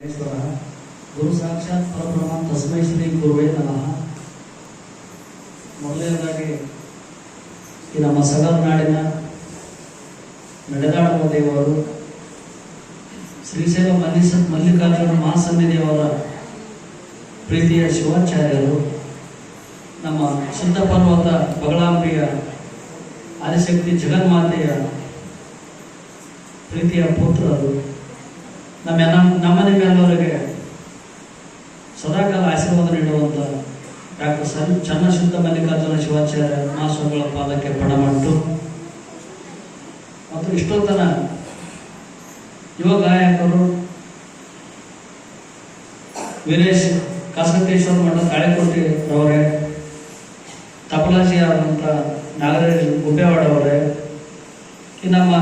ಗುರು ಸಾಕ್ಷಾತ್ ಪರಬ್ರಹ್ಮ ತಸ್ಮೈ ಶ್ರೀ ಗುರುವೇ ನಮಃ. ಮೊದಲನೇದಾಗಿ ಈ ನಮ್ಮ ಸಗರನಾಡಿನ ನಡೆದಾಡುವ ದೇವರು ಶ್ರೀಶೈಲ ಮಲ್ಲಿಕಾರ್ಜುನ ಮಹಾಸನ್ನಿಧಿಯವರ ಪ್ರೀತಿಯ ಶಿವಾಚಾರ್ಯರು, ನಮ್ಮ ಶುದ್ಧ ಪರ್ವತ ಬಗಳಾಂಬಿಯ ಆದಿಶಕ್ತಿ ಜಗನ್ಮಾತೆಯ ಪ್ರೀತಿಯ ಪುತ್ರರು, ನಮ್ಮೆಲ್ಲರಿಗೆ ಸದಾಕಾಲ ಆಶೀರ್ವಾದ ನೀಡುವಂಥ ಡಾಕ್ಟರ್ ಚನ್ನಶುದ್ಧ ಮಲ್ಲಿಕಾರ್ಜುನ ಶಿವಾಚಾರ್ಯ ಮಹಾಸ್ವಾಮಿಗಳ ಪಾದಕ್ಕೆ ಪಣಮಟ್ಟು ಮತ್ತು ಇಷ್ಟೊತ್ತನ ಯುವ ಗಾಯಕರು ವೀರೇಶ್ ಕಾಸಕೇಶ್ವರ ಮಠ ತಾಳೆಕೋಟೆ ಅವರೇ, ತಪಲಾಜಿ ಆದಂಥ ನಾಗರಾಜ್ ಗುಡ್ಡೇವಾಡ ಅವರೇ, ಈ ನಮ್ಮ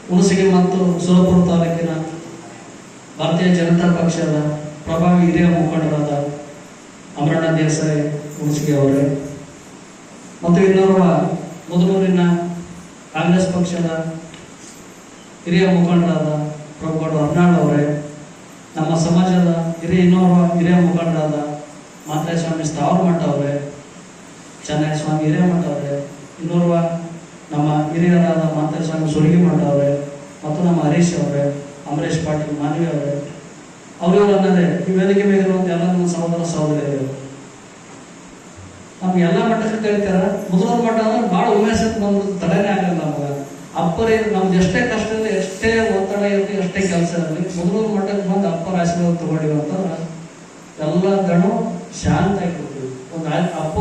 ಹುಣಸಗಿ ಮತ್ತು ಸುರಪುರ ತಾಲೂಕಿನ ಭಾರತೀಯ ಜನತಾ ಪಕ್ಷದ ಪ್ರಭಾವಿ ಹಿರಿಯ ಮುಖಂಡರಾದ ಅಮರಣ್ಣ ದೇಸಾಯಿ ಹುಣಸಗಿ ಅವರೇ, ಮತ್ತು ಇನ್ನೋರ್ವ ಮುದನೂರಿನ ಕಾಂಗ್ರೆಸ್ ಪಕ್ಷದ ಹಿರಿಯ ಮುಖಂಡರಾದ ಪ್ರಭುಗೌಡ ಹರ್ನಾಳ್ ಅವರೇ, ನಮ್ಮ ಸಮಾಜದ ಇನ್ನೋರ್ವ ಹಿರಿಯ ಮುಖಂಡರಾದ ಮಾತ್ರೇಯ ಸ್ವಾಮಿ ಸ್ಥಾವರಮಠ ಅವರೇ, ಚೆನ್ನೈ ಸ್ವಾಮಿ ಹಿರೇಮಠ ಅವರೇ, ಇನ್ನೋರ್ವ ನಮ್ಮ ಹಿರಿಯರಾದ ಮಾತ್ರೇಯ ಸ್ವಾಮಿ ಸುರಗಿ ಮಠ ಅವರೇ, ಮತ್ತು ನಮ್ಮ ಹರೀಶ್ ಅವರೇ, ಅಮರೇಶ್ ಪಾಟೀಲ್ ಮಾನವಿ ಅವರೇ, ಅವರನ್ನದೇ ಈ ವೇದಿಕೆ ಮೇಲಿರುವಂಥ ಎಲ್ಲ ನಮ್ಮ ಸಹೋದರ ಸಹೋದರಿಯರು, ನಮ್ಗೆ ಎಲ್ಲ ಮಟ್ಟಕ್ಕೆ ಕರೀತಾರ. ಮುದ್ರದ ಮಠ ಅಂದ್ರೆ ಭಾಳ ಉಮೇಶಕ್ಕೆ ಬಂದು ತಡೆನೇ ಆಗಲ್ಲ ನಮಗೆ. ಅಪ್ಪರೇ ನಮ್ದು ಎಷ್ಟೇ ಕಷ್ಟ ಇರಲಿ, ಎಷ್ಟೇ ಒತ್ತಡ ಇರಲಿ, ಎಷ್ಟೇ ಕೆಲಸ ಇರಲಿ, ಮುದ್ರದ ಮಠಕ್ಕೆ ಬಂದು ಅಪ್ಪರ ಆಶೀರ್ವಾದ ತಗೊಂಡಿವಿ ಅಂತಂದ್ರೆ ಎಲ್ಲ ದಣು ಶಾಂತ ಆಗಿರ್ತೀವಿ. ಒಂದು ಅಪ್ಪ